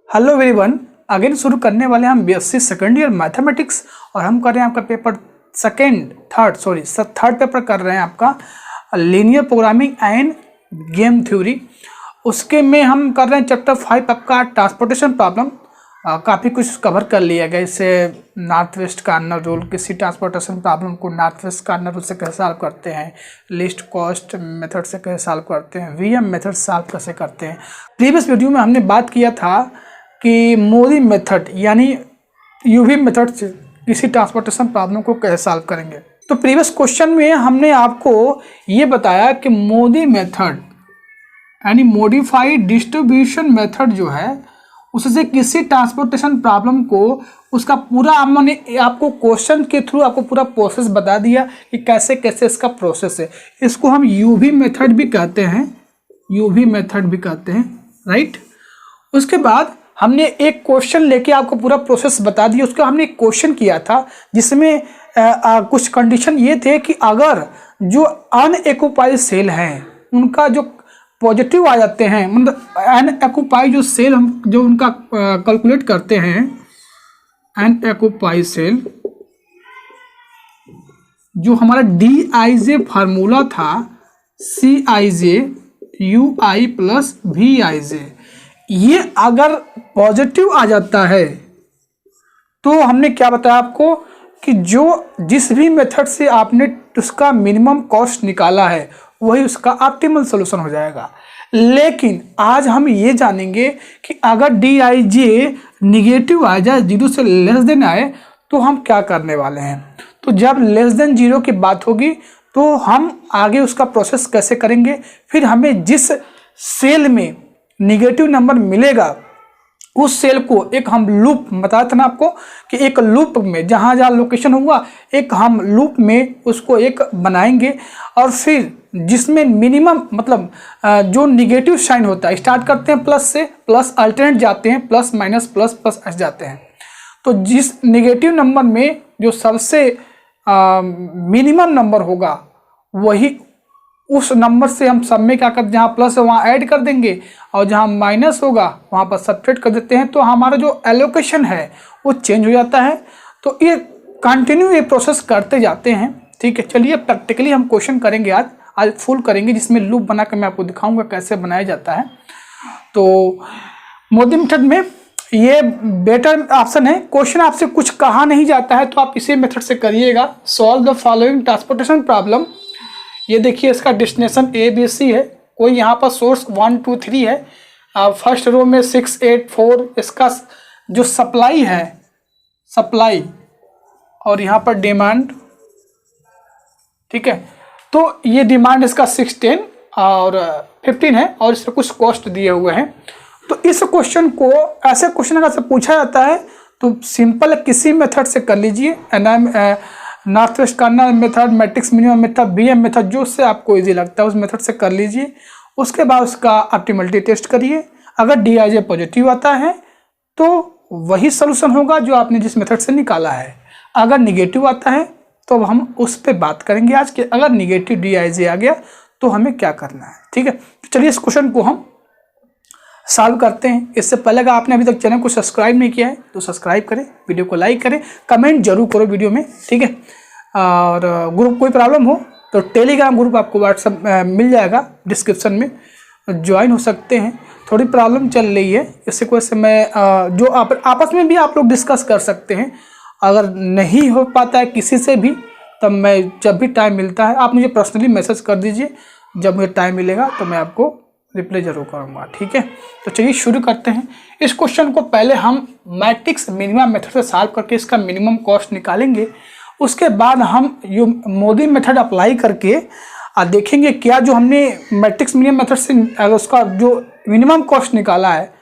Hello everyone, again शुरू करने वाले हम बीएससी सेकेंड ईयर मैथमेटिक्स और हम कर रहे हैं आपका पेपर थर्ड पेपर कर रहे हैं आपका linear programming end game theory. उसके में हम कर रहे हैं चैप्टर 5 आपका ट्रांसपोर्टेशन प्रॉब्लम। काफ़ी कुछ कवर कर लिया गया, इससे नॉर्थ वेस्ट कार्नर रूल, किसी ट्रांसपोर्टेशन प्रॉब्लम को नॉर्थ वेस्ट कार्नर रूल से कैसे सॉल्व करते हैं, लिस्ट कॉस्ट मेथड से कैसे सॉल्व करते हैं, वीएम मेथड सॉल्व कैसे करते हैं। प्रीवियस वीडियो में हमने बात किया था कि मोदी मेथड यानी यूवी मेथड से किसी ट्रांसपोर्टेशन प्रॉब्लम को कैसे सॉल्व करेंगे। तो प्रीवियस क्वेश्चन में हमने आपको ये बताया कि मोदी मेथड यानी मॉडिफाइड डिस्ट्रीब्यूशन मेथड जो है उससे किसी ट्रांसपोर्टेशन प्रॉब्लम को उसका पूरा हमने आपको क्वेश्चन के थ्रू आपको पूरा प्रोसेस बता दिया कि कैसे कैसे इसका प्रोसेस है। इसको हम यूवी मेथड भी कहते हैं, यूवी मेथड भी कहते हैं, राइट। उसके बाद हमने एक क्वेश्चन लेके आपको पूरा प्रोसेस बता दिया। उसका हमने एक क्वेश्चन किया था जिसमें कुछ कंडीशन ये थे कि अगर जो अनएक्युपाइड सेल हैं उनका जो पॉजिटिव आ जाते हैं, मतलब अनएक्युपाइड जो सेल हम जो उनका कैलकुलेट करते हैं, अनएक्युपाइड सेल जो हमारा DIJ फार्मूला था CIJ UI प्लस VIJ, ये अगर पॉजिटिव आ जाता है तो हमने क्या बताया आपको कि जिस भी मेथड से आपने उसका मिनिमम कॉस्ट निकाला है वही उसका ऑप्टिमल सॉल्यूशन हो जाएगा। लेकिन आज हम ये जानेंगे कि अगर DIJ निगेटिव आ जाए, 0 से लेस देन आए, तो हम क्या करने वाले हैं। तो जब लेस देन 0 की बात होगी तो हम आगे उसका प्रोसेस कैसे करेंगे, फिर हमें जिस सेल में निगेटिव नंबर मिलेगा उस सेल को एक हम लूप बताया था ना आपको कि एक लूप में जहाँ जहाँ लोकेशन हुआ एक हम लूप में उसको एक बनाएंगे और फिर जिसमें मिनिमम मतलब जो निगेटिव साइन होता है, स्टार्ट करते हैं प्लस से, प्लस अल्टरनेट जाते हैं plus minus plus plus S जाते हैं। तो जिस निगेटिव नंबर में जो सबसे मिनिमम नंबर होगा वही उस नंबर से हम सब में क्या कर, जहाँ प्लस है वहाँ ऐड कर देंगे और जहाँ माइनस होगा वहाँ पर सब्ट्रैक्ट कर देते हैं। तो हमारा जो एलोकेशन है वो चेंज हो जाता है। तो ये कंटिन्यू ये प्रोसेस करते जाते हैं, ठीक है। चलिए प्रैक्टिकली हम क्वेश्चन करेंगे, आज फुल करेंगे जिसमें लूप बना कर मैं आपको दिखाऊंगा कैसे बनाया जाता है। तो मोदी मेथड में ये बेटर ऑप्शन है। क्वेश्चन आपसे कुछ कहा नहीं जाता है तो आप इसी मेथड से करिएगा। Solve the following transportation problem. ये देखिए इसका डेस्टिनेशन ABC है, कोई यहाँ पर सोर्स 1 2 3 है, फर्स्ट रो में 6 8 4 इसका जो सप्लाई है, सप्लाई, और यहाँ पर डिमांड, ठीक है। तो ये डिमांड इसका 6 10 और 15 है और इसमें कुछ कॉस्ट दिए हुए हैं। तो इस क्वेश्चन को ऐसे क्वेश्चन अगर से पूछा जाता है तो सिंपल किसी मेथड से कर लीजिए, north west corner method, matrix minimum method, BM method, जो उससे आपको इजी लगता है उस मेथड से कर लीजिए। उसके बाद उसका ऑप्टिमलिटी टेस्ट करिए। अगर DIJ पॉजिटिव आता है तो वही सोल्यूशन होगा जो आपने जिस मेथड से निकाला है। अगर निगेटिव आता है तो हम उस पर बात करेंगे आज कि अगर निगेटिव DIJ आ गया तो हमें क्या करना है, ठीक है। तो चलिए इस क्वेश्चन को हम सॉल्व करते हैं। इससे पहले अगर आपने अभी तक चैनल को सब्सक्राइब नहीं किया है तो सब्सक्राइब करें, वीडियो को लाइक करें, कमेंट जरूर करो वीडियो में, ठीक है। और ग्रुप कोई प्रॉब्लम हो तो टेलीग्राम ग्रुप आपको व्हाट्सएप मिल जाएगा डिस्क्रिप्शन में, ज्वाइन हो सकते हैं। थोड़ी प्रॉब्लम चल रही है, इससे कोई से मैं जो आपस में भी आप लोग डिस्कस कर सकते हैं। अगर नहीं हो पाता है किसी से भी तब मैं जब भी टाइम मिलता है आप मुझे पर्सनली मैसेज कर दीजिए, जब मुझे टाइम मिलेगा तो मैं आपको रिप्लाई जरूर करूँगा, ठीक है। तो चलिए शुरू करते हैं। इस क्वेश्चन को पहले हम मैट्रिक्स मिनिमम मेथड से सॉल्व करके इसका मिनिमम कॉस्ट निकालेंगे। उसके बाद हम यो मोदी मेथड अप्लाई करके देखेंगे क्या जो हमने मैट्रिक्स मिनिमम मेथड से अगर उसका जो मिनिमम कॉस्ट निकाला है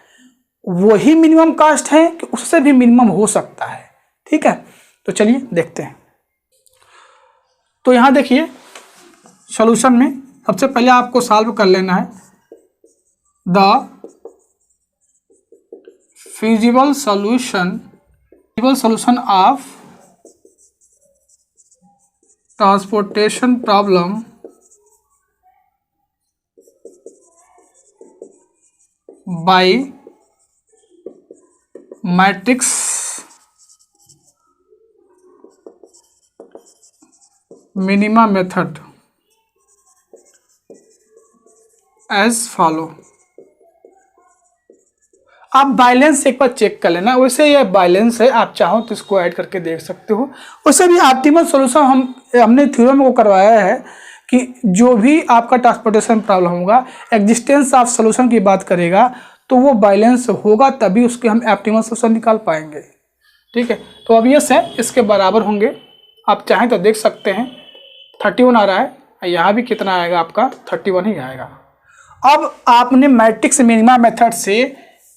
वही मिनिमम कॉस्ट है कि उससे भी मिनिमम हो सकता है, ठीक है। तो चलिए देखते हैं। तो यहाँ देखिए सॉल्यूशन में सबसे पहले आपको सॉल्व कर लेना है the feasible solution of transportation problem by matrix minima method as follow. आप बैलेंस एक बार चेक कर लेना, वैसे ये बैलेंस है, आप चाहो तो इसको ऐड करके देख सकते हो। वैसे भी ऑप्टिमल सॉल्यूशन हमने थ्योरम को करवाया है कि जो भी आपका ट्रांसपोर्टेशन प्रॉब्लम होगा, एग्जिस्टेंस ऑफ सॉल्यूशन की बात करेगा तो वो बैलेंस होगा, तभी उसके हम ऑप्टिमल सॉल्यूशन निकाल पाएंगे। ठीक है, तो ऑब्वियस है इसके बराबर होंगे, आप चाहें तो देख सकते हैं 31 आ रहा है, यहाँ भी कितना आएगा आपका 31 ही आएगा। अब आपने मैट्रिक्स मिनिमा मेथड से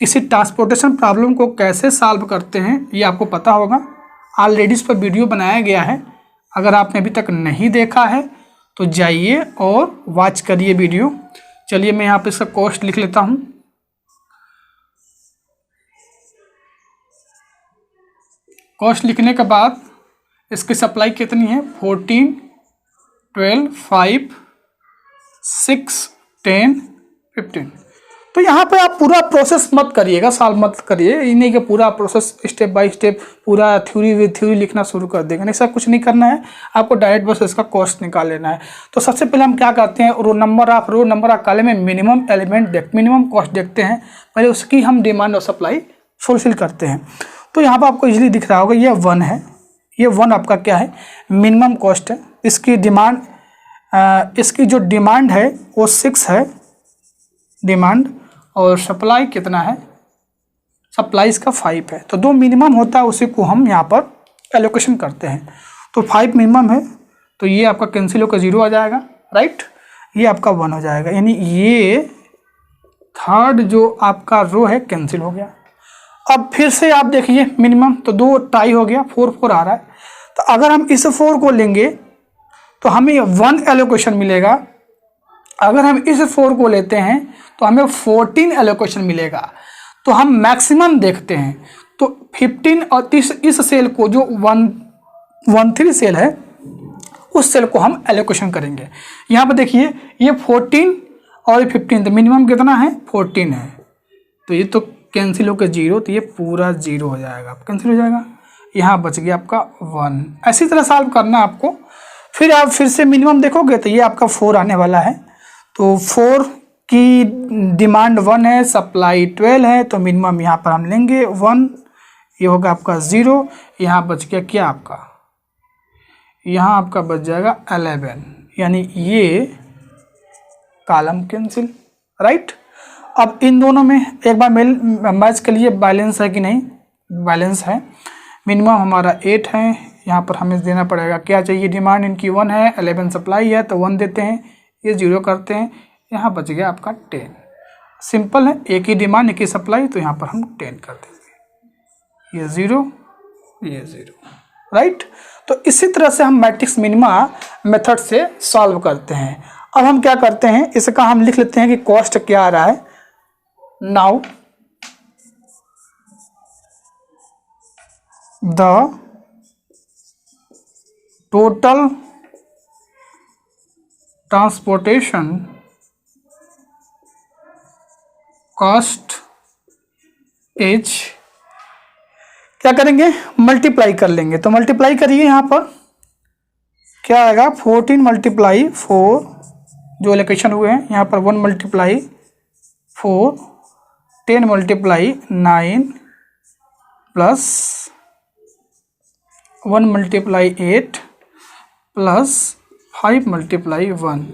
किसी ट्रांसपोर्टेशन प्रॉब्लम को कैसे सॉल्व करते हैं ये आपको पता होगा, ऑलरेडी इस पर वीडियो बनाया गया है। अगर आपने अभी तक नहीं देखा है तो जाइए और वॉच करिए वीडियो। चलिए मैं यहाँ पे इसका कॉस्ट लिख लेता हूँ। कॉस्ट लिखने के बाद इसकी सप्लाई कितनी है, 14, 12, 5, 6, 10, 15। तो यहाँ पे आप पूरा प्रोसेस मत करिएगा, सॉल्व मत करिए, ये नहीं कि पूरा प्रोसेस स्टेप बाय स्टेप पूरा थ्योरी विद थ्योरी लिखना शुरू कर देगा, ऐसा कुछ नहीं करना है। आपको डायरेक्ट बस इसका कॉस्ट निकाल लेना है। तो सबसे पहले हम क्या करते हैं, रो नंबर ऑफ कॉलम में मिनिमम एलिमेंट मिनिमम कॉस्ट देखते हैं, पहले उसकी हम डिमांड और सप्लाई फुलफिल करते हैं। तो यहाँ पर आपको इजीली दिख रहा होगा ये 1 है, ये 1 आपका क्या है, मिनिमम कॉस्ट है। इसकी डिमांड इसकी जो डिमांड है वो 6 है डिमांड, और सप्लाई कितना है, सप्लाई इसका 5 है। तो 2 मिनिमम होता है, उसी को हम यहाँ पर एलोकेशन करते हैं। तो 5 मिनिमम है, तो ये आपका कैंसिल होकर 0 आ जाएगा, राइट, ये आपका 1 हो जाएगा, यानी ये थर्ड जो आपका रो है कैंसिल हो गया। अब फिर से आप देखिए मिनिमम, तो 2 टाई हो गया, 4 4 आ रहा है। तो अगर हम इस 4 को लेंगे तो हमें 1 एलोकेशन मिलेगा, अगर हम इस 4 को लेते हैं तो हमें 14 एलोकेशन मिलेगा। तो हम मैक्सिमम देखते हैं, तो 15 और इस सेल को जो 113 सेल है उस सेल को हम एलोकेशन करेंगे। यहाँ पर देखिए ये 14 और 15, तो मिनिमम कितना है 14 है, तो ये तो कैंसिल होकर 0, तो ये पूरा 0 हो जाएगा, कैंसिल हो जाएगा, यहाँ बच गया आपका 1। ऐसी तरह सॉल्व करना आपको। फिर आप फिर से मिनिमम देखोगे तो ये आपका 4 आने वाला है, तो 4 की डिमांड 1 है, सप्लाई 12 है, तो मिनिमम यहाँ पर हम लेंगे 1, ये होगा आपका 0, यहाँ बच गया क्या आपका, यहाँ आपका बच जाएगा 11, यानी ये कॉलम कैंसिल, राइट। अब इन दोनों में एक बार मैच के लिए बैलेंस है कि नहीं, बैलेंस है। मिनिमम हमारा 8 है, यहाँ पर हमें देना पड़ेगा क्या चाहिए, डिमांड इनकी 1 है, 11 सप्लाई है, तो 1 देते हैं, ये 0 करते हैं, यहाँ बच गया आपका 10। सिंपल है, एक ही डिमांड एक ही सप्लाई, तो यहाँ पर हम 10 कर देंगे, ये 0 ये 0, राइट। तो इसी तरह से हम मैट्रिक्स मिनिमा मेथड से सॉल्व करते हैं। अब हम क्या करते हैं, इसका हम लिख लेते हैं कि कॉस्ट क्या आ रहा है। Now the total transportation cost is, क्या करेंगे, मल्टीप्लाई कर लेंगे। तो मल्टीप्लाई करिए, यहाँ पर क्या आएगा, 14 × 4 जो एलोकेशन हुए हैं, यहाँ पर 1 × 4, 10 × 9 प्लस 1 × 8 प्लस 5 × 1।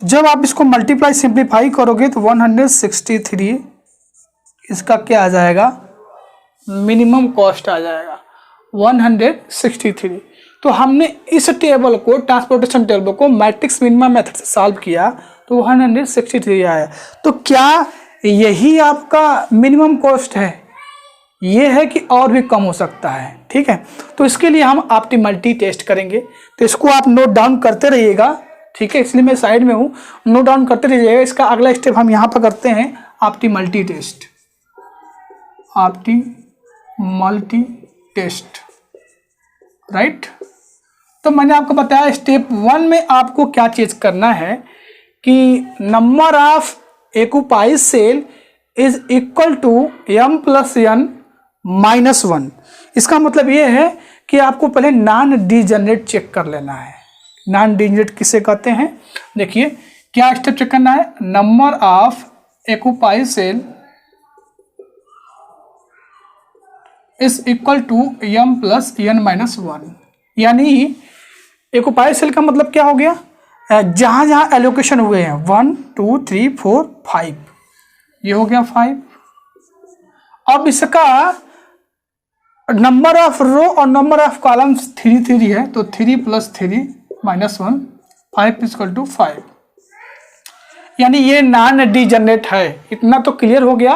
जब आप इसको मल्टीप्लाई सिंप्लीफाई करोगे तो 163 इसका क्या आ जाएगा, मिनिमम कॉस्ट आ जाएगा 163। तो हमने इस टेबल को, ट्रांसपोर्टेशन टेबल को मैट्रिक्स मिनिमा मेथड से सॉल्व किया तो 163 आया। तो क्या यही आपका मिनिमम कॉस्ट है, ये है कि और भी कम हो सकता है, ठीक है। तो इसके लिए हम ऑप्टिमलिटी टेस्ट करेंगे, तो इसको आप नोट डाउन करते रहिएगा, ठीक है, इसलिए मैं साइड में हूँ, नोट डाउन करते रहिएगा। इसका अगला स्टेप हम यहाँ पर करते हैं optimality test, optimality test, right. तो मैंने आपको बताया स्टेप 1 में आपको क्या चीज करना है कि number of occupied cell is equal to m + n -1। इसका मतलब ये है कि आपको पहले नॉन डीजेनरेट चेक कर लेना है। नॉन डीजेनरेट किसे कहते हैं? देखिए क्या स्टेप चेक करना है, number of occupy cell is equal to m plus n-1। यानी एक्यूपाई सेल का मतलब क्या हो गया, जहां जहां एलोकेशन हुए हैं 1 2 3 4 5, ये हो गया 5। अब इसका नंबर ऑफ रो और नंबर ऑफ कॉलम्स 3 3 है, तो 3 + 3 -1 5 = 5। यानी ये नॉन डीजेनरेट है। इतना तो क्लियर हो गया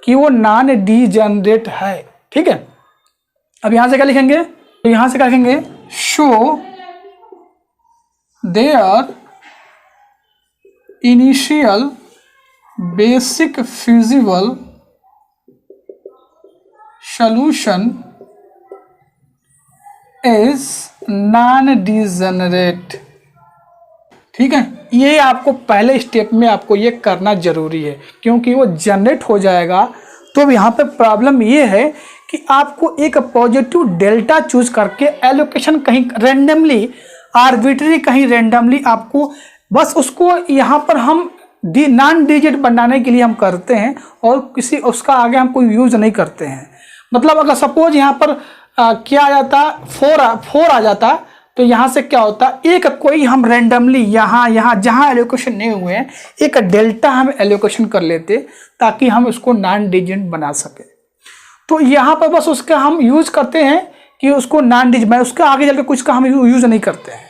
कि वो नॉन डीजेनरेट है। ठीक है, अब यहां से क्या लिखेंगे, तो यहां से क्या लिखेंगे, show their initial basic feasible solution is non degenerate. ठीक है, ये आपको पहले स्टेप में आपको ये करना जरूरी है, क्योंकि वो जनरेट हो जाएगा। तो यहाँ पे प्रॉब्लम ये है कि आपको एक पॉजिटिव डेल्टा चूज करके एलोकेशन कहीं रेंडमली आर्बिट्री कहीं रेंडमली आपको बस उसको यहाँ पर हम नॉन डिजिट बनाने के लिए हम करते हैं, और किसी उसका आगे हम कोई यूज नहीं करते हैं। मतलब अगर सपोज यहाँ पर क्या आ जाता, 4 आ जाता, तो यहाँ से क्या होता, एक कोई हम रेंडमली यहाँ जहाँ एलोकेशन नहीं हुए हैं एक डेल्टा हम एलोकेशन कर लेते, ताकि हम उसको नॉन डिजिट बना सके। तो यहाँ पर बस उसका हम यूज करते हैं कि उसको नॉन डिजिट, उसके आगे चलकर कुछ का हम यूज नहीं करते हैं।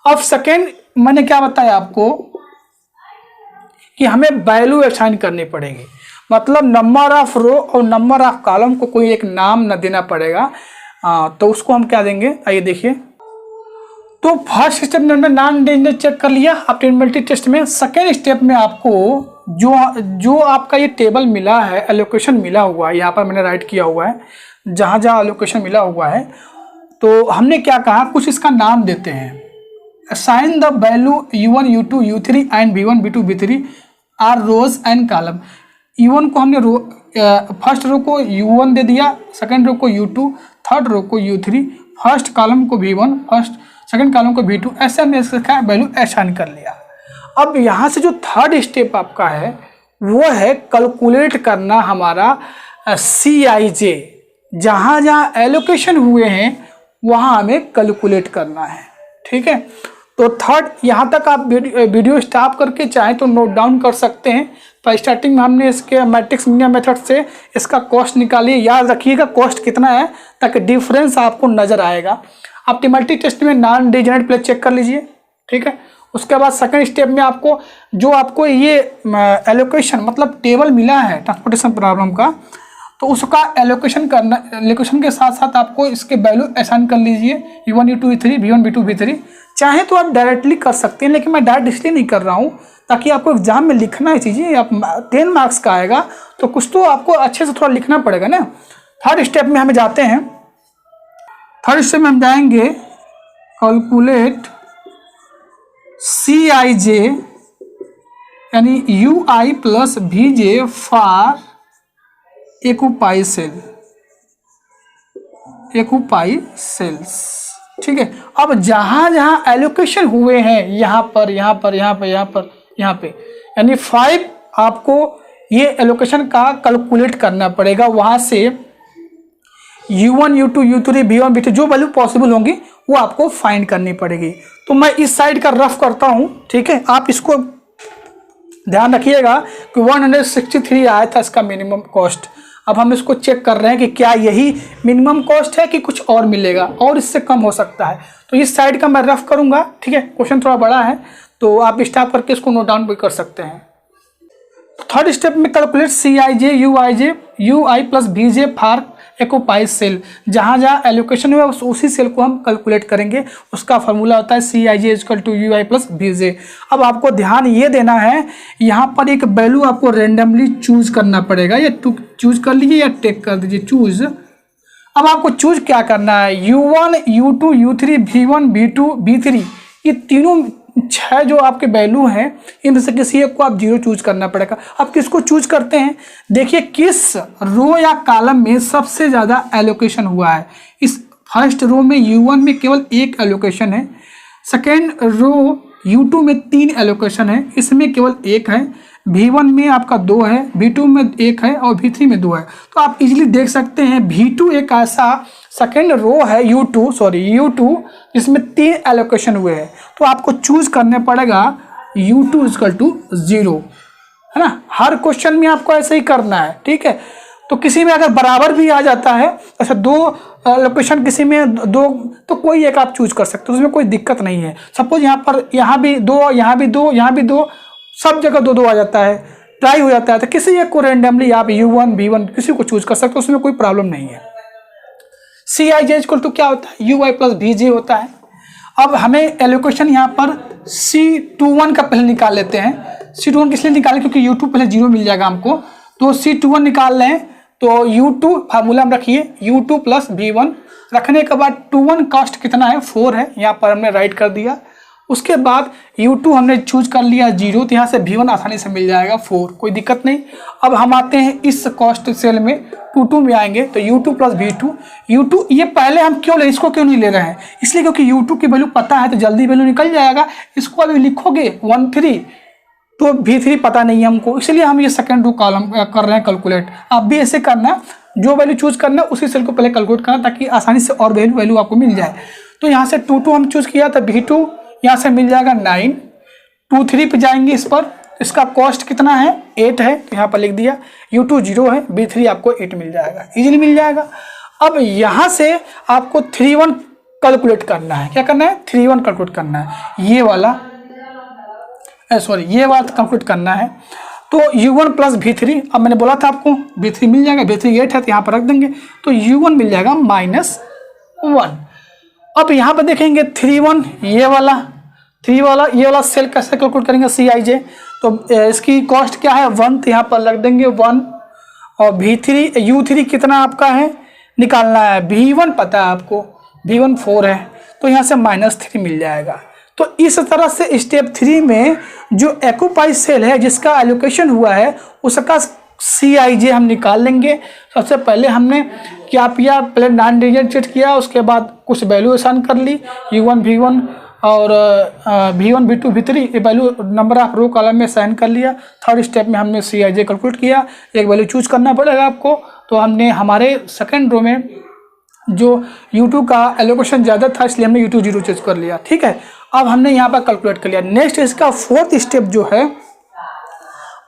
अब सेकेंड मैंने क्या बताया आपको कि हमें वैल्यू असाइन करनी पड़ेगी, मतलब नंबर ऑफ रो और नंबर ऑफ कॉलम को कोई एक नाम न देना पड़ेगा। तो उसको हम क्या देंगे, आइए देखिए। तो फर्स्ट स्टेप में हमने नॉन डीजेनरेट चेक कर लिया आपके मल्टी टेस्ट में। सेकेंड स्टेप में आपको जो आपका ये टेबल मिला है, एलोकेशन मिला हुआ है, यहाँ पर मैंने राइट किया हुआ है जहाँ जहाँ एलोकेशन मिला हुआ है, तो हमने क्या कहा, कुछ इसका नाम देते हैं। Assign the value u1 u2 u3 and v1 v2 v3 are rows and column. u1 को हमने फर्स्ट रो को u1 दे दिया, सेकेंड रो को u2, थर्ड रो को u3, फर्स्ट कॉलम को v1, सेकेंड कॉलम को v2, ऐसे हमने इसका वैल्यू असाइन कर लिया। अब यहाँ से जो थर्ड स्टेप आपका है वो है कैलकुलेट करना हमारा CIJ, जहाँ जहाँ एलोकेशन हुए हैं वहाँ हमें कैलकुलेट करना है। ठीक है, तो थर्ड यहाँ तक आप वीडियो स्टॉप करके चाहें तो नोट डाउन कर सकते हैं। तो स्टार्टिंग में हमने इसके मैट्रिक्स मीडिया मेथड से इसका कॉस्ट निकालिए, याद रखिएगा कॉस्ट कितना है, ताकि डिफरेंस आपको नजर आएगा। आप मल्टी टेस्ट में नॉन डीजेनरेट प्लेस चेक कर लीजिए। ठीक है, उसके बाद सेकंड स्टेप में आपको ये एलोकेशन मतलब टेबल मिला है ट्रांसपोर्टेशन प्रॉब्लम का, तो उसका एलोकेशन करना, एलोकेशन के साथ साथ आपको इसके वैल्यू असाइन कर लीजिए, u1 u2 u3 v1 v2 v3। चाहे तो आप डायरेक्टली कर सकते हैं, लेकिन मैं डायरेक्ट इसलिए नहीं कर रहा हूँ ताकि आपको एग्जाम में लिखना है चीज़ें। आप 10 मार्क्स का आएगा तो कुछ तो आपको अच्छे से थोड़ा लिखना पड़ेगा ना। थर्ड स्टेप में हमें जाते हैं। थर्ड स्टेप में हम जाएंगे कैलकुलेट CIJ यानी UI plus VJ for occupy cells. ठीक है, अब जहां जहां एलोकेशन हुए हैं यहाँ पर यानी 5 आपको ये एलोकेशन का कैलकुलेट करना पड़ेगा। वहां से u1 u2 u3 v1 v2 जो वैल्यू पॉसिबल होंगी वो आपको फाइंड करनी पड़ेगी। तो मैं इस साइड का रफ करता हूं। ठीक है, आप इसको ध्यान रखिएगा कि 163 आया था इसका मिनिमम कॉस्ट। अब हम इसको चेक कर रहे हैं कि क्या यही मिनिमम कॉस्ट है कि कुछ और मिलेगा और इससे कम हो सकता है। तो इस साइड का मैं रफ करूंगा। ठीक है, क्वेश्चन थोड़ा बड़ा है तो आप स्टॉप करके इसको नोट डाउन भी कर सकते हैं। थर्ड स्टेप में calculate CIJ UI plus VJ for occupy cell. जहाँ जहाँ एलोकेशन हुआ उसी सेल को हम कैलकुलेट करेंगे। उसका फॉर्मूला होता है CIJ = UI प्लस VJ। अब आपको ध्यान ये देना है, यहाँ पर एक वैल्यू आपको रेंडमली चूज करना पड़ेगा। या चूज कर लीजिए या टेक कर दीजिए चूज। अब आपको चूज क्या करना है, u1 u2 u3 v1 v2 v3 ये तीनों 6 जो आपके वैल्यू हैं इनमें से किसी एक को आप 0 चूज करना पड़ेगा। अब किसको चूज करते हैं, देखिए किस रो या कॉलम में सबसे ज़्यादा एलोकेशन हुआ है। इस फर्स्ट रो में U1 में केवल 1 एलोकेशन है, सेकेंड रो U2 में 3 एलोकेशन है, इसमें केवल 1 है, V1 में आपका 2 है, V2 में 1 है और V3 में 2 है। तो आप इजीली देख सकते हैं V2 एक ऐसा सेकेंड रो है U2 जिसमें 3 एलोकेशन हुए हैं। तो आपको चूज करने पड़ेगा U2 = 0, है ना। हर क्वेश्चन में आपको ऐसे ही करना है, ठीक है। तो किसी में अगर बराबर भी आ जाता है, अच्छा 2 लोकेशन किसी में 2, तो कोई एक आप चूज कर सकते हो, उसमें कोई दिक्कत नहीं है। सपोज यहाँ भी 2, यहाँ भी 2, यहाँ भी 2, सब जगह 2 आ जाता है, ट्राई हो जाता है, तो किसी एक को रेंडमली आप U1 V1 किसी को चूज कर सकते हो, उसमें कोई प्रॉब्लम नहीं है। Cij = क्या होता है, UI + Vj होता है। अब हमें एलोकेशन यहाँ पर C21 का पहले निकाल लेते हैं। C21 किस लिए निकालें, क्योंकि U2 पहले 0 मिल जाएगा हमको, तो C21 निकाल लें। तो U2 फार्मूला में रखिए, U2 + V1 रखने के बाद 21 कॉस्ट कितना है, 4 है, यहाँ पर हमने राइट कर दिया। उसके बाद U2 हमने चूज कर लिया 0, तो यहाँ से V1 आसानी से मिल जाएगा 4, कोई दिक्कत नहीं। अब हम आते हैं इस कॉस्ट सेल में 22 में आएंगे, तो U2 + V2, U2 ये पहले हम क्यों इसको क्यों नहीं ले रहे हैं, इसलिए क्योंकि U2 की वैल्यू पता है तो जल्दी वैल्यू निकल जाएगा। इसको अभी लिखोगे 13 तो V3 पता नहीं है हमको, इसलिए हम ये सेकेंड रो कॉलम कर रहे हैं कैलकुलेट। आप भी ऐसे करना, जो वैल्यू चूज करना उसी सेल को पहले कैलकुलेट करना, ताकि आसानी से और वैल्यू आपको मिल जाए। तो यहाँ से 22 हम चूज किया, तो V2 यहाँ से मिल जाएगा 9, 23 पे जाएंगे, इस पर इसका कॉस्ट कितना है 8 है, तो यहाँ पर लिख दिया। U2 0 है, V3 आपको 8 मिल जाएगा, इजीली मिल जाएगा। अब यहाँ से आपको 31 कैलकुलेट करना है, क्या करना है 31 कैलकुलेट करना है, ये वाला कैलकुलेट करना है। तो U1 + V3, अब मैंने बोला था आपको V3 मिल जाएगा, V3 8 है तो यहाँ पर रख देंगे, तो U1 मिल जाएगा -1। अब यहाँ पर देखेंगे 31 ये वाला सेल कैसे कैलकुलेट करेंगे Cij, तो इसकी कॉस्ट क्या है 1, तो यहाँ पर रख देंगे 1। और U3 कितना आपका है निकालना है, V1 पता है आपको, V1 4 है, तो यहाँ से -3 मिल जाएगा। तो इस तरह से स्टेप 3 में जो एक्यूपाई सेल है जिसका एलोकेशन हुआ है उसका Cij हम निकाल लेंगे। सबसे पहले हमने क्या किया, पहले नॉन डिजिट किया, उसके बाद कुछ वैल्यू असाइन कर ली, U1 V1 और V1 V2 V3 ये value number of row column में असाइन कर लिया। थर्ड स्टेप में हमने Cij कैलकुलेट किया, एक वैल्यू चूज करना पड़ेगा आपको। तो हमने हमारे सेकेंड रो में जो U2 का एलोकेशन ज़्यादा था इसलिए हमने U2 0 चूज कर लिया, ठीक है। अब हमने यहाँ पर कैलकुलेट कर लिया। नेक्स्ट इसका फोर्थ स्टेप जो है,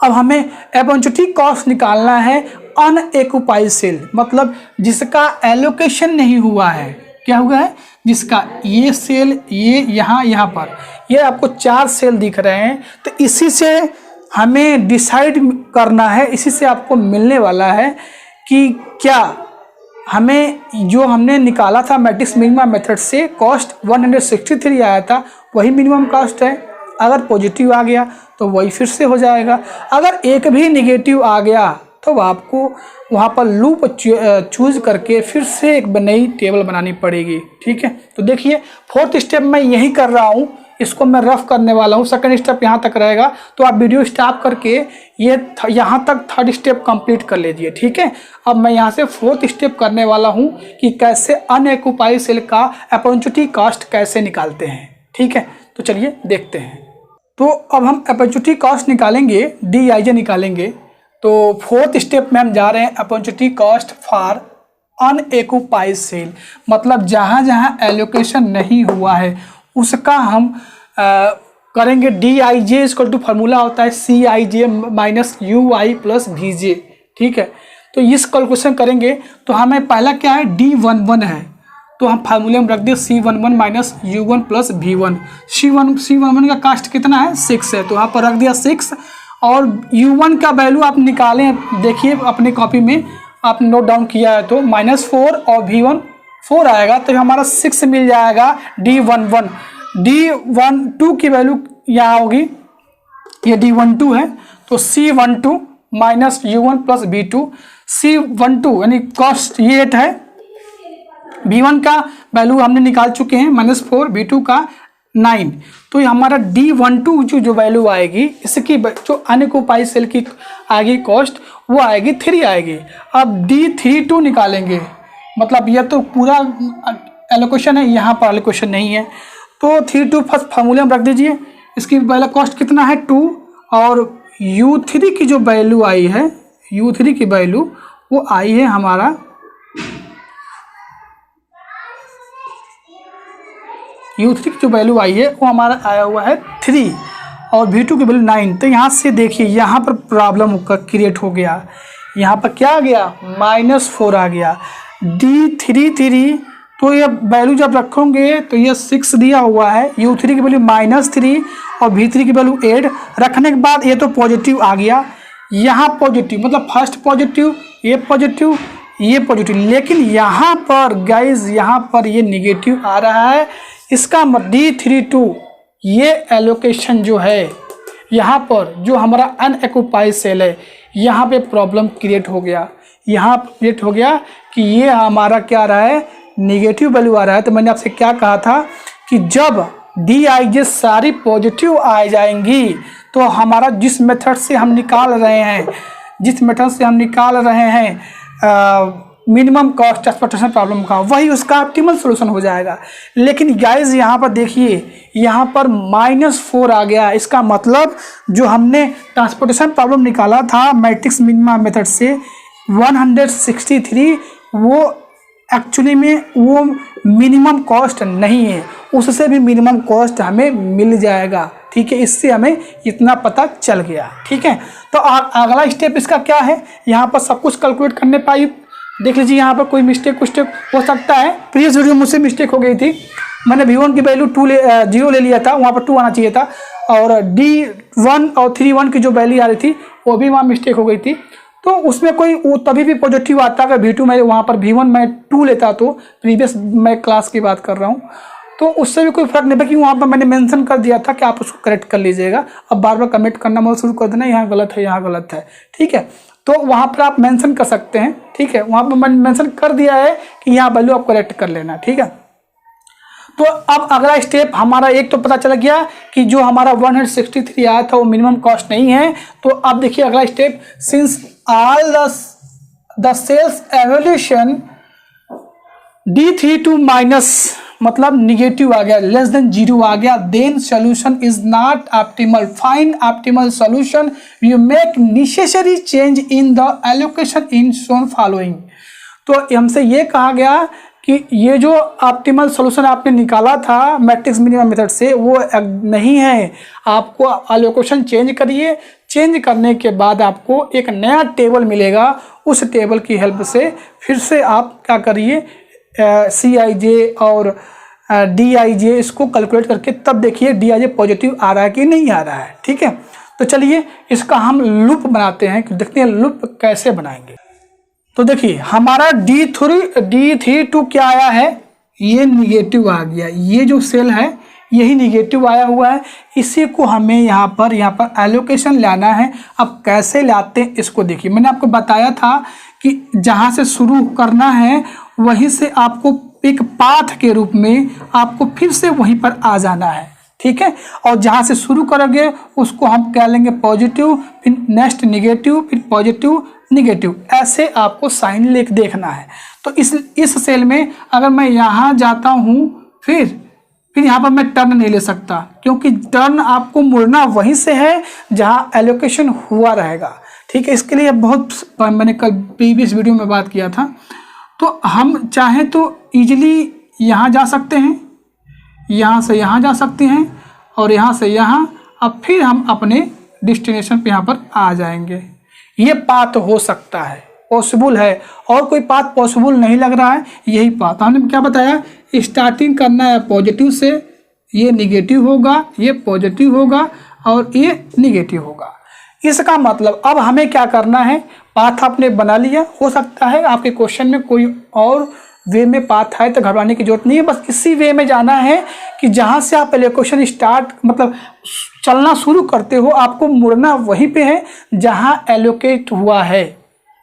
अब हमें अपॉर्चुनिटी कॉस्ट निकालना है अनएक्यूपाइड सेल, मतलब जिसका एलोकेशन नहीं हुआ है। क्या हुआ है, जिसका ये सेल ये यहाँ पर ये आपको 4 सेल दिख रहे हैं, तो इसी से हमें डिसाइड करना है, इसी से आपको मिलने वाला है कि क्या हमें जो हमने निकाला था मैट्रिक्स मिनिमम मेथड से कॉस्ट 163 आया था, वही मिनिमम कॉस्ट है। अगर पॉजिटिव आ गया तो वही फिर से हो जाएगा, अगर एक भी निगेटिव आ गया तो आपको वहाँ पर लूप चूज करके फिर से एक नई टेबल बनानी पड़ेगी, ठीक है। तो देखिए फोर्थ स्टेप मैं यही कर रहा हूँ, इसको मैं रफ करने वाला हूँ, सेकंड स्टेप यहाँ तक रहेगा। तो आप वीडियो स्टॉप करके ये यहाँ तक थर्ड स्टेप कंप्लीट कर लीजिए, ठीक है। अब मैं यहाँ से फोर्थ स्टेप करने वाला हूँ कि कैसे अनएक्यूपाइड सेल का अपॉर्चुनिटी कॉस्ट कैसे निकालते हैं, ठीक है। तो चलिए देखते हैं। तो अब हम अपॉर्चुनिटी कॉस्ट निकालेंगे, Dij निकालेंगे। तो फोर्थ स्टेप में हम जा रहे हैं अपॉर्चुनिटी कॉस्ट फॉर अनएक्यूपाइड सेल, मतलब जहाँ जहाँ एलोकेशन नहीं हुआ है उसका हम करेंगे। Dij = फार्मूला होता है Cij - Ui + Vj, ठीक है। तो इस कैलकुलेशन करेंगे तो हमें पहला क्या है D11 है, तो हम फार्मूले में रख दिए C11 - U1 + V1। C11 का कास्ट कितना है 6 है, तो यहाँ पर रख दिया 6। और U1 का वैल्यू आप निकालें, देखिए अपने कॉपी में आप नोट डाउन किया है तो -4 और V1 4 आएगा, तो हमारा 6 मिल जाएगा। D11 D12 की वैल्यू यहाँ होगी, ये D12 है, तो C12 - U1 + V2। C12 यानी कॉस्ट ये 8 है, V1 का वैल्यू हमने निकाल चुके हैं -4, V2 का 9, तो ये हमारा D12 जो वैल्यू आएगी, इसकी जो अनऑक्युपाइड सेल की आएगी कॉस्ट, वो आएगी 3 आएगी। अब D32 निकालेंगे, मतलब यह तो पूरा एलोकेशन है, यहाँ पर एलोकेशन नहीं है, तो 32 फर्स्ट फार्मूले में रख दीजिए। इसकी पहला कॉस्ट कितना है 2, और U3 की जो वैल्यू आई है, U3 की वैल्यू वो आई है हमारा U3 की जो वैल्यू आई है वो हमारा आया हुआ है 3, और V2 की वैल्यू 9। तो यहाँ से देखिए यहाँ पर प्रॉब्लम क्रिएट हो गया, यहाँ पर क्या आ गया -4 आ गया। D33, तो ये वैल्यू जब रखोगे तो ये 6 दिया हुआ है, U3 की वैल्यू -3 और V3 की वैल्यू 8 रखने के बाद ये तो पॉजिटिव आ गया, यहाँ पॉजिटिव मतलब फर्स्ट पॉजिटिव, ये पॉजिटिव, ये पॉजिटिव, लेकिन यहाँ पर गाइज यहाँ पर ये निगेटिव आ रहा है। इसका D32 ये एलोकेशन जो है यहाँ पर जो हमारा अनऑक्युपाइड सेल है, यहाँ पे प्रॉब्लम क्रिएट हो गया, यहाँ क्रिएट हो गया कि ये हमारा क्या आ रहा है निगेटिव वैल्यू आ रहा है। तो मैंने आपसे क्या कहा था कि जब Dij सारी पॉजिटिव आ जाएंगी तो हमारा जिस मेथड से हम निकाल रहे हैं मिनिमम कॉस्ट ट्रांसपोर्टेशन प्रॉब्लम का, वही उसका ऑप्टिमल सॉल्यूशन हो जाएगा। लेकिन गाइस यहाँ पर देखिए यहाँ पर -4 आ गया, इसका मतलब जो हमने ट्रांसपोर्टेशन प्रॉब्लम निकाला था मैट्रिक्स मिनिमा मेथड से 163, वो एक्चुअली में वो मिनिमम कॉस्ट नहीं है, उससे भी मिनिमम कॉस्ट हमें मिल जाएगा। ठीक है, इससे हमें इतना पता चल गया। ठीक है, तो अगला स्टेप इसका क्या है, यहाँ पर सब कुछ कैलकुलेट करने पाई। देख लीजिए यहाँ पर कोई मिस्टेक हो सकता है, प्रीवियस वीडियो मुझसे मिस्टेक हो गई थी, मैंने V1 की वैल्यू 0 ले लिया था, वहाँ पर 2 आना चाहिए था, और D1 और 3 की जो वैल्यू आ रही थी वो भी वहाँ मिस्टेक हो गई थी। तो उसमें कोई वो तभी भी पॉजिटिव आता अगर V2 में, वहाँ पर V1 मैं 2 लेता, तो प्रीवियस मैं क्लास की बात कर रहा हूँ, तो उससे भी कोई फर्क नहीं पड़ा, क्योंकि वहाँ पर मैंने मेंशन कर दिया था कि आप उसको करेक्ट कर लीजिएगा। अब बार बार कमेंट करना मत शुरू कर देना, यहाँ गलत है, यहाँ गलत है। ठीक है, तो वहाँ पर आप मेंशन कर सकते हैं। ठीक है, वहाँ पर मैंने मेंशन कर दिया है कि यहाँ वैल्यू आप करेक्ट कर लेना। ठीक है, तो अब अगला स्टेप हमारा एक तो पता चल गया कि जो हमारा 163 आया था वो मिनिमम कॉस्ट नहीं है। तो अब देखिए अगला step, since all the cells evolution D32 minus मतलब निगेटिव आ गया, लेस देन 0 आ गया, then solution is not optimal, find optimal solution, you make necessary change in the allocation in shown following. तो हमसे ये कहा गया कि ये जो ऑप्टिमल सोल्यूशन आपने निकाला था मैट्रिक्स मिनिमम मेथड से वो नहीं है, आपको एलोकेशन चेंज करिए, चेंज करने के बाद आपको एक नया टेबल मिलेगा, उस टेबल की हेल्प से फिर से आप क्या करिए Cij और Dij इसको कैलकुलेट करके तब देखिए Dij पॉजिटिव आ रहा है कि नहीं आ रहा है। ठीक है, तो चलिए इसका हम लूप बनाते हैं, देखते हैं लूप कैसे बनाएंगे। तो देखिए हमारा D32 क्या आया है, ये निगेटिव आ गया, ये जो सेल है यही निगेटिव आया हुआ है, इसी को हमें यहाँ पर एलोकेशन लाना है। अब कैसे लाते हैं इसको देखिए, मैंने आपको बताया था कि जहाँ से शुरू करना है वहीं से आपको एक पाथ के रूप में आपको फिर से वहीं पर आ जाना है। ठीक है, और जहाँ से शुरू करोगे उसको हम कह लेंगे पॉजिटिव, फिर नेक्स्ट निगेटिव, फिर पॉजिटिव निगेटिव, ऐसे आपको साइन लिख देखना है। तो इस सेल में अगर मैं यहाँ जाता हूँ फिर यहाँ पर मैं टर्न नहीं ले सकता, क्योंकि टर्न आपको मुड़ना वहीं से है जहाँ एलोकेशन हुआ रहेगा। ठीक है, इसके लिए बहुत मैंने कल प्रीवियस वीडियो में बात किया था। तो हम चाहें तो इजीली यहाँ जा सकते हैं, यहाँ से यहाँ जा सकते हैं, और यहाँ से यहाँ, अब फिर हम अपने डेस्टिनेशन पे यहाँ पर आ जाएंगे। ये पाथ हो सकता है, पॉसिबल है, और कोई पाथ पॉसिबल नहीं लग रहा है, यही पाथ। हमने क्या बताया, स्टार्टिंग करना है पॉजिटिव से, ये निगेटिव होगा, ये पॉजिटिव होगा और ये निगेटिव होगा। इसका मतलब अब हमें क्या करना है, पाथ आपने बना लिया, हो सकता है आपके क्वेश्चन में कोई और वे में पाथ है तो घबराने की जरूरत नहीं है, बस इसी वे में जाना है कि जहाँ से आप एलोकेशन स्टार्ट मतलब चलना शुरू करते हो, आपको मुड़ना वहीं पे है जहाँ एलोकेट हुआ है,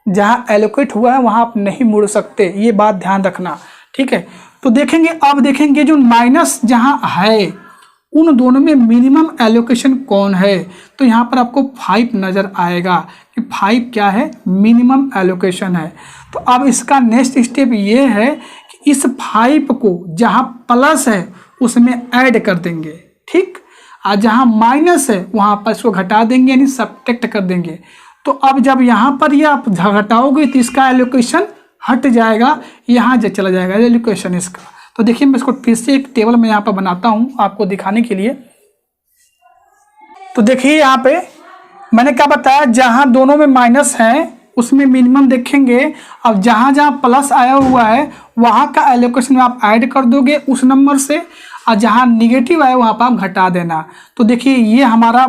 जहाँ एलोकेट हुआ है वहाँ आप नहीं मुड़ सकते, ये बात ध्यान रखना। ठीक है, तो देखेंगे, अब देखेंगे जो माइनस जहाँ है उन दोनों में मिनिमम एलोकेशन कौन है। तो यहाँ पर आपको 5 नज़र आएगा कि 5 क्या है, मिनिमम एलोकेशन है। तो अब इसका नेक्स्ट स्टेप ये है कि इस 5 को जहाँ प्लस है उसमें ऐड कर देंगे, ठीक, और जहाँ माइनस है वहाँ पर इसको घटा देंगे, यानी सब्ट्रैक्ट कर देंगे। तो अब जब यहाँ पर ये आप घटाओगे तो इसका एलोकेशन हट जाएगा, यहाँ जो चला जाएगा एलोकेशन इसका। तो देखिए मैं इसको फिर से एक टेबल में यहाँ पर बनाता हूँ आपको दिखाने के लिए। तो देखिए यहाँ पे मैंने क्या बताया, जहाँ दोनों में माइनस है उसमें मिनिमम देखेंगे। अब जहाँ जहाँ प्लस आया हुआ है वहाँ का एलोकेशन आप ऐड कर दोगे उस नंबर से, और जहाँ निगेटिव आया वहाँ पर आप घटा देना। तो देखिए ये हमारा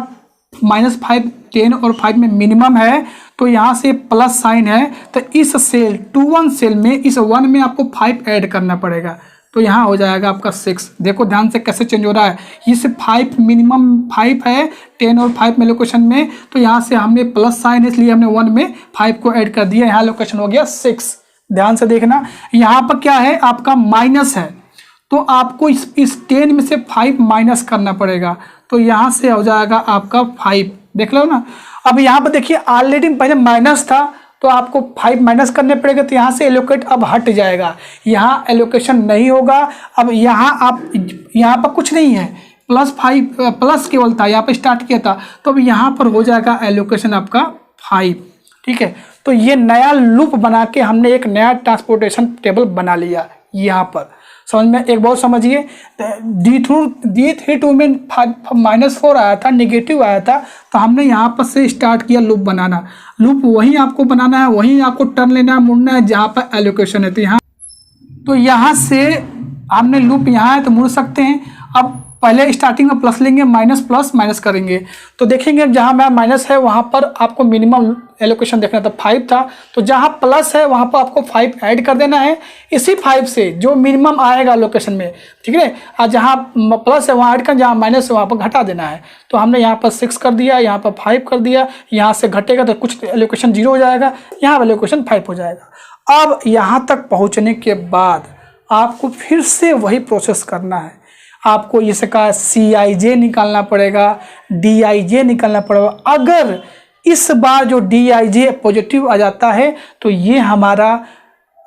-5, 10 और 5 में मिनिमम है, तो यहाँ से प्लस साइन है, तो इस सेल 21 सेल में इस 1 में आपको 5 ऐड करना पड़ेगा। तो यहाँ हो जाएगा आपका 6। देखो ध्यान से कैसे चेंज हो रहा है, ये से 5 मिनिमम 5 है 10 और 5 में लोकेशन में, तो यहाँ से हमने प्लस साइन है इसलिए हमने 1 में 5 को ऐड कर दिया, यहाँ लोकेशन हो गया 6। ध्यान से देखना, यहाँ पर क्या है आपका माइनस है, तो आपको इस 10 में से 5 माइनस करना पड़ेगा, तो यहाँ से हो जाएगा आपका 5। देख लो ना। अब यहाँ पर देखिए ऑलरेडी पहले माइनस था तो आपको 5 माइनस करने पड़ेगा, तो यहाँ से एलोकेट अब हट जाएगा, यहाँ एलोकेशन नहीं होगा। अब यहाँ आप यहाँ पर कुछ नहीं है, +5 प्लस केवल था, यहाँ पर स्टार्ट किया था, तो अब यहाँ पर हो जाएगा एलोकेशन आपका 5, ठीक है। तो ये नया लूप बना के हमने एक नया ट्रांसपोर्टेशन टेबल बना लिया यहाँ पर। समझ में एक बहुत समझिए, D32 में -4 आया था, नेगेटिव आया था, तो हमने यहाँ पर से स्टार्ट किया लूप बनाना। लूप वहीं आपको बनाना है, वहीं आपको टर्न लेना है, मुड़ना है जहाँ पर एलोकेशन है। तो यहाँ से हमने लूप यहाँ है तो मुड़ सकते हैं। अब पहले स्टार्टिंग में प्लस लेंगे, माइनस प्लस माइनस करेंगे, तो देखेंगे जहाँ मैं माइनस है वहाँ पर आपको मिनिमम एलोकेशन देखना था, 5 था, तो जहाँ प्लस है वहाँ पर आपको 5 ऐड कर देना है इसी 5 से जो मिनिमम आएगा लोकेशन में, ठीक है। और जहाँ प्लस है वहाँ ऐड कर, जहाँ माइनस है वहाँ पर घटा देना है। तो हमने यहाँ पर 6 कर दिया, यहाँ पर 5 कर दिया, यहाँ से घटेगा तो कुछ एलोकेशन 0 हो जाएगा, यहाँ पर एलोकेशन 5 हो जाएगा। अब यहाँ तक पहुँचने के बाद आपको फिर से वही प्रोसेस करना है, आपको इसका CIJ निकालना पड़ेगा, DIJ निकालना पड़ेगा। अगर इस बार जो DIJ पॉजिटिव आ जाता है तो ये हमारा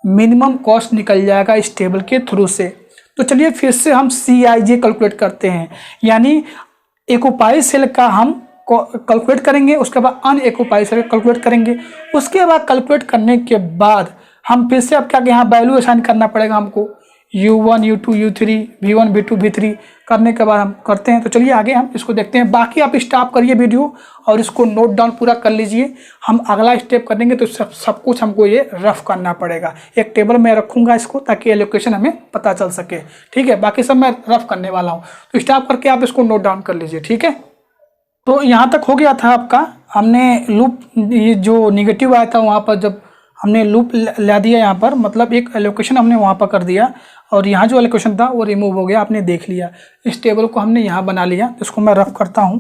मिनिमम कॉस्ट निकल जाएगा इस टेबल के थ्रू से। तो चलिए फिर से हम CIJ कैलकुलेट करते हैं, यानी एक्यूपाई सेल का हम कैलकुलेट करेंगे, उसके बाद अनएक्यूपाई सेल कैलकुलेट करेंगे। उसके बाद कैलकुलेट करने के बाद हम फिर से अब क्या यहाँ वैल्यू असाइन करना पड़ेगा हमको, U1 U2 U3 V1 V2 V3 करने के बाद हम करते हैं। तो चलिए आगे हम इसको देखते हैं। बाकी आप स्टॉप करिए वीडियो और इसको नोट डाउन पूरा कर लीजिए। हम अगला स्टेप करेंगे तो सब कुछ हमको ये रफ करना पड़ेगा। एक टेबल में रखूँगा इसको ताकि एलोकेशन हमें पता चल सके, ठीक है। बाकी सब मैं रफ करने वाला हूँ, तो स्टॉप करके आप इसको नोट डाउन कर लीजिए, ठीक है। तो यहाँ तक हो गया था आपका, हमने लूप ये जो निगेटिव आया था वहाँ पर जब हमने लूप ला दिया यहाँ पर, मतलब एक एलोकेशन हमने वहाँ पर कर दिया और यहाँ जो एलोकेशन था वो रिमूव हो गया, आपने देख लिया। इस टेबल को हमने यहाँ बना लिया, तो इसको मैं रफ करता हूँ,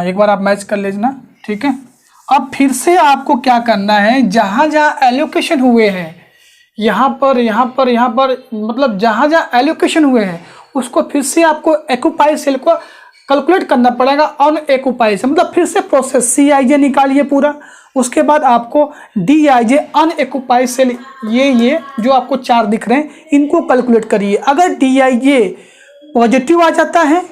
एक बार आप मैच कर लीजिए, ठीक है। अब फिर से आपको क्या करना है, जहाँ जहाँ एलोकेशन हुए हैं यहाँ पर मतलब जहाँ जहाँ एलोकेशन हुए हैं उसको फिर से आपको एक्यूपाई सेल को कैलकुलेट करना पड़ेगा ऑन एक्यूपाई से, मतलब फिर से प्रोसेस CIJ निकालिए पूरा। उसके बाद आपको DIJ अनएक्यूपाई सेल ये जो आपको 4 दिख रहे हैं इनको कैलकुलेट करिए। अगर DIJ पॉजिटिव आ जाता है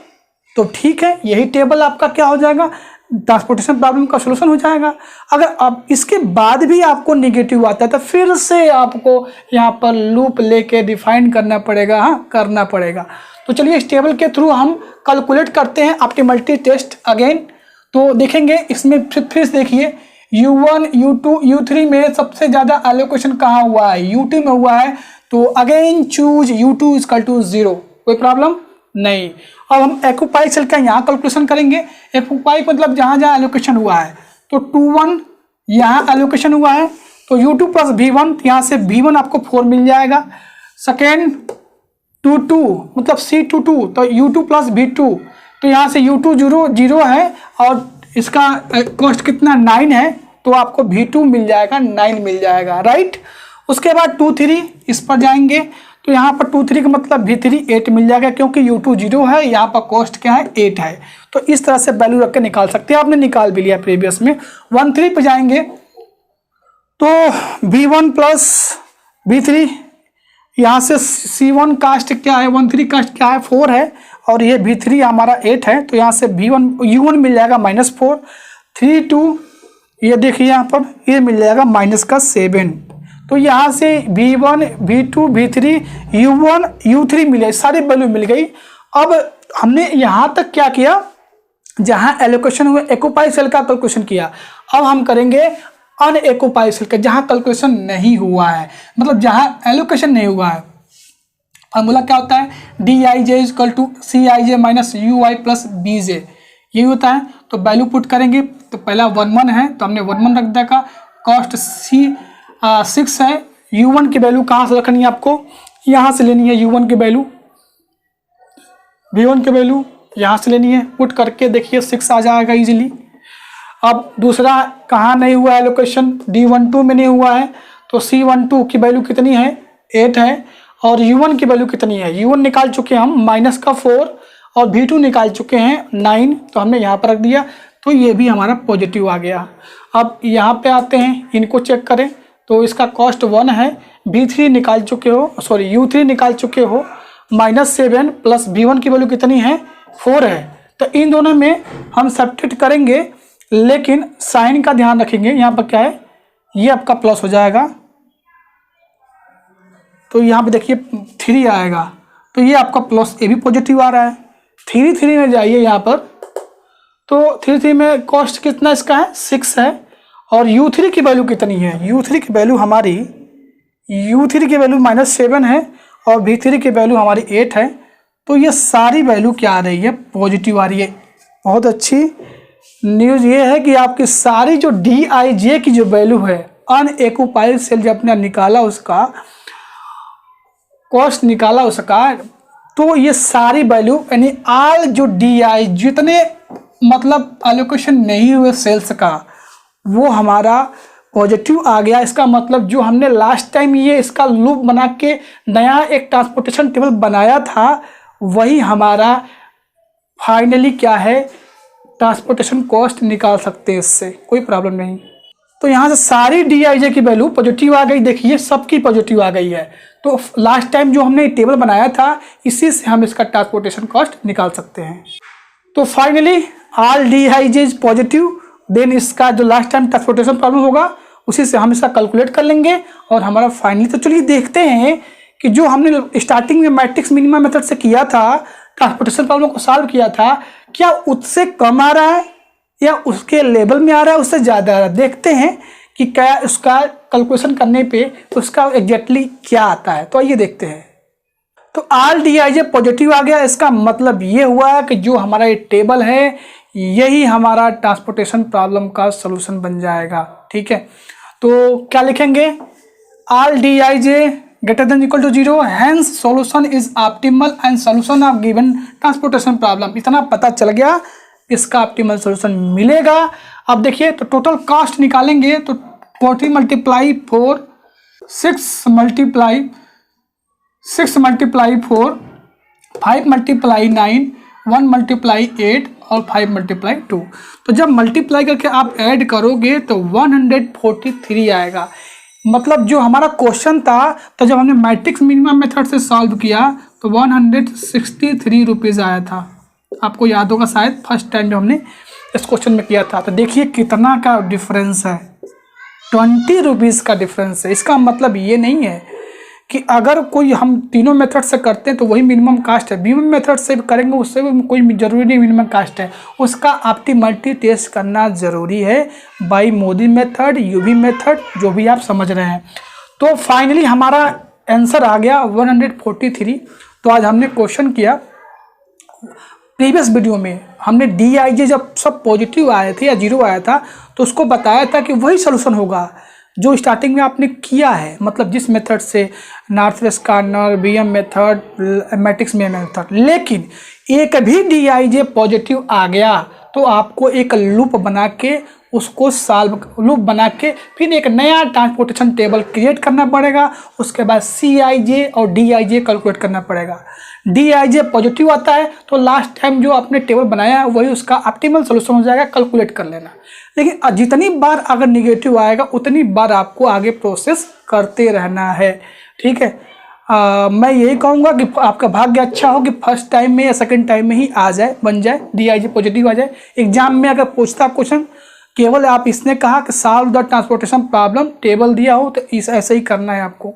तो ठीक है, यही टेबल आपका क्या हो जाएगा, ट्रांसपोर्टेशन प्रॉब्लम का सलूशन हो जाएगा। अगर अब इसके बाद भी आपको नेगेटिव आता है तो फिर से आपको यहाँ पर लूप लेके डिफाइन करना पड़ेगा, हाँ करना पड़ेगा। तो चलिए इस टेबल के थ्रू हम कैलकुलेट करते हैं ऑप्टिमलिटी टेस्ट अगेन। तो देखेंगे इसमें फिर देखिए U1 U2 U3 में सबसे ज़्यादा एलोकेशन कहाँ हुआ है, U2 में हुआ है, तो अगेन चूज U2 = 0, कोई प्रॉब्लम नहीं। अब हम एक्यूपाई सेल का यहाँ कैलकुलेशन करेंगे। एक्यूपाई मतलब जहाँ जहाँ एलोकेशन हुआ है, तो 21 यहाँ एलोकेशन हुआ है तो U2 + V1, यहाँ से V1 आपको 4 मिल जाएगा। सेकेंड 22 मतलब C22, तो U2 + V2, तो यहाँ से U2 0 है और इसका कॉस्ट कितना 9 है, तो आपको V2 मिल जाएगा, 9 मिल जाएगा, राइट। उसके बाद 2 3 इस पर जाएंगे तो यहाँ पर 2 3 का मतलब V3 8 मिल जाएगा, क्योंकि U2 0 है, यहाँ पर कॉस्ट क्या है 8 है। तो इस तरह से वैल्यू रख के निकाल सकते हैं। आपने निकाल भी लिया प्रीवियस में। 1 3 पे जाएंगे तो V1 प्लस V3, यहाँ से C1 कास्ट क्या है, 1 3 कास्ट क्या है 4 है, और ये V3 हमारा 8 है। तो यहाँ से V1 U1 मिल जाएगा -4, 3 2, ये देखिए यहाँ पर ये मिल जाएगा -7। तो यहाँ से V1 V2 V3 U1 U3 मिले, सारी वैल्यू मिल गई। अब हमने यहाँ तक क्या किया, जहाँ एलोकेशन हुआ एक्यूपाई सेल का कैलकुलेशन किया। अब हम करेंगे अनएक्यूपाई सेल का, जहाँ कैलकुलेशन नहीं हुआ है, मतलब जहाँ एलोकेशन नहीं हुआ है। फॉर्मूला क्या होता है, DIJ = CIJ - UI + BJ, यही होता है। तो वैल्यू पुट करेंगे, तो पहला 1 1 है तो हमने 1 1 रख दिया। कॉस्ट 6 है। U1 की वैल्यू कहाँ से रखनी है आपको, यहाँ से लेनी है। U1 की वैल्यू, V1 की वैल्यू यहाँ से लेनी है। पुट करके देखिए 6 आ जाएगा इजीली। अब दूसरा कहाँ नहीं हुआ है लोकेशन, D12 में नहीं हुआ है, तो C12 की वैल्यू कितनी है 8 है, और U1 की वैल्यू कितनी है, U1 निकाल चुके हैं हम -4, और V2 निकाल चुके हैं 9, तो हमने यहाँ पर रख दिया। तो ये भी हमारा पॉजिटिव आ गया। अब यहाँ पे आते हैं, इनको चेक करें तो इसका कॉस्ट 1 है। V3 निकाल चुके हो, सॉरी U3 निकाल चुके हो, -7 प्लस V1 की वैल्यू कितनी है 4 है। तो इन दोनों में हम सब्ट्रैक्ट करेंगे, लेकिन साइन का ध्यान रखेंगे। यहाँ पर क्या है, ये आपका प्लस हो जाएगा, तो यहाँ पे देखिए 3 आएगा, तो ये आपका प्लस, ये भी पॉजिटिव आ रहा है। 3 3 में जाइए यहाँ पर, तो 3 3 में कॉस्ट कितना इसका है 6 है, और U3 की वैल्यू कितनी है, U3 की वैल्यू हमारी, U3 की वैल्यू -7 है, और V3 की वैल्यू हमारी 8 है। तो ये सारी वैल्यू क्या आ रही है, पॉजिटिव आ रही है। बहुत अच्छी न्यूज़ ये है कि आपकी सारी जो DIJ की जो वैल्यू है, अनएक्यूपाइड सेल जब आपने निकाला, उसका कॉस्ट निकाला उसका, तो ये सारी वैल्यू यानी ऑल जो DI जितने मतलब एलोकेशन नहीं हुए सेल्स का, वो हमारा पॉजिटिव आ गया। इसका मतलब जो हमने लास्ट टाइम ये इसका लूप बना के नया एक ट्रांसपोर्टेशन टेबल बनाया था, वही हमारा फाइनली क्या है, ट्रांसपोर्टेशन कॉस्ट निकाल सकते हैं, इससे कोई प्रॉब्लम नहीं। तो यहाँ से सारी DIJ की वैल्यू पॉजिटिव आ गई, देखिए सबकी पॉजिटिव आ गई है। तो लास्ट टाइम जो हमने टेबल बनाया था, इसी से हम इसका ट्रांसपोर्टेशन कॉस्ट निकाल सकते हैं। तो finally all DIJ is positive, then इसका जो लास्ट टाइम ट्रांसपोर्टेशन प्रॉब्लम होगा, उसी से हम इसका कैलकुलेट कर लेंगे, और हमारा फाइनली। तो चलिए देखते हैं कि जो हमने स्टार्टिंग में मैट्रिक्स मिनिमम मेथड से किया था, ट्रांसपोर्टेशन प्रॉब्लम को सॉल्व किया था, क्या उससे कम आ रहा है या उसके लेवल में आ रहा है, उससे ज़्यादा आ रहा है। देखते हैं कि क्या उसका कैलकुलेशन करने पे उसका एग्जैक्टली क्या आता है। तो आइए देखते हैं। तो ऑल DIJ पॉजिटिव आ गया, इसका मतलब ये हुआ कि जो हमारा ये टेबल है, यही हमारा ट्रांसपोर्टेशन प्रॉब्लम का सलूशन बन जाएगा। ठीक है, तो क्या लिखेंगे, all DIJ > 0, hence solution is optimal and solution of given transportation problem। इतना पता चल गया, इसका ऑप्टिमल सॉल्यूशन मिलेगा। अब देखिए, तो टोटल कॉस्ट निकालेंगे, तो 40 × 4, 6 × 4, 5 × 9, 1 × 8 और 5 × 2। तो जब मल्टीप्लाई करके आप ऐड करोगे तो 143 आएगा। मतलब जो हमारा क्वेश्चन था, तो जब हमने मैट्रिक्स मिनिमम मेथड से सॉल्व किया तो 163 रुपीज़ आया था। आपको याद होगा शायद फर्स्ट टाइम जब हमने इस क्वेश्चन में किया था। तो देखिए कितना का डिफरेंस है, 20 रुपीज़ का डिफरेंस है। इसका मतलब ये नहीं है कि अगर कोई हम तीनों मेथड से करते हैं तो वही मिनिमम कास्ट है। मिनिमम मेथड से करेंगे उससे भी कोई ज़रूरी नहीं मिनिमम कास्ट है, उसका ऑप्टिमलिटी टेस्ट करना ज़रूरी है by MODI method, UV method, जो भी आप समझ रहे हैं। तो फाइनली हमारा आंसर आ गया 143। तो आज हमने क्वेश्चन किया, प्रीवियस वीडियो में हमने DIJ जब सब पॉजिटिव आए थे या 0 आया था तो उसको बताया था कि वही सोल्यूशन होगा जो स्टार्टिंग में आपने किया है, मतलब जिस मेथड से north west corner, BM method, matrix में मेथड। लेकिन एक भी DIJ पॉजिटिव आ गया तो आपको एक लूप बना के उसको लूप बना के फिर एक नया ट्रांसपोर्टेशन टेबल क्रिएट करना पड़ेगा। उसके बाद CIJ और DIJ कैलकुलेट करना पड़ेगा। DIJ पॉजिटिव आता है तो लास्ट टाइम जो आपने टेबल बनाया है वही उसका ऑप्टिमल सोल्यूशन हो जाएगा, कैलकुलेट कर लेना। लेकिन जितनी बार अगर निगेटिव आएगा उतनी बार आपको आगे प्रोसेस करते रहना है। ठीक है, मैं यही कहूँगा कि आपका भाग्य अच्छा हो कि फर्स्ट टाइम में या सेकंड टाइम में ही आ जाए, बन जाए, DIJ पॉजिटिव आ जाए। एग्जाम में अगर पूछता क्वेश्चन केवल आप इसने कहा कि solve the transportation problem, table दिया हो तो ऐसे ही करना है आपको।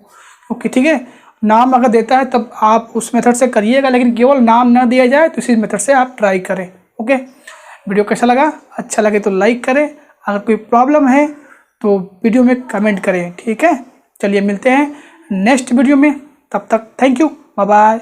ओके, ठीक है। नाम अगर देता है तब आप उस मेथड से करिएगा, लेकिन केवल नाम ना दिया जाए तो इसी मेथड से आप ट्राई करें। ओके, वीडियो कैसा लगा? अच्छा लगे तो लाइक करें, अगर कोई प्रॉब्लम है तो वीडियो में कमेंट करें। ठीक है, चलिए मिलते हैं नेक्स्ट वीडियो में, तब तक थैंक यू, बाय बाय।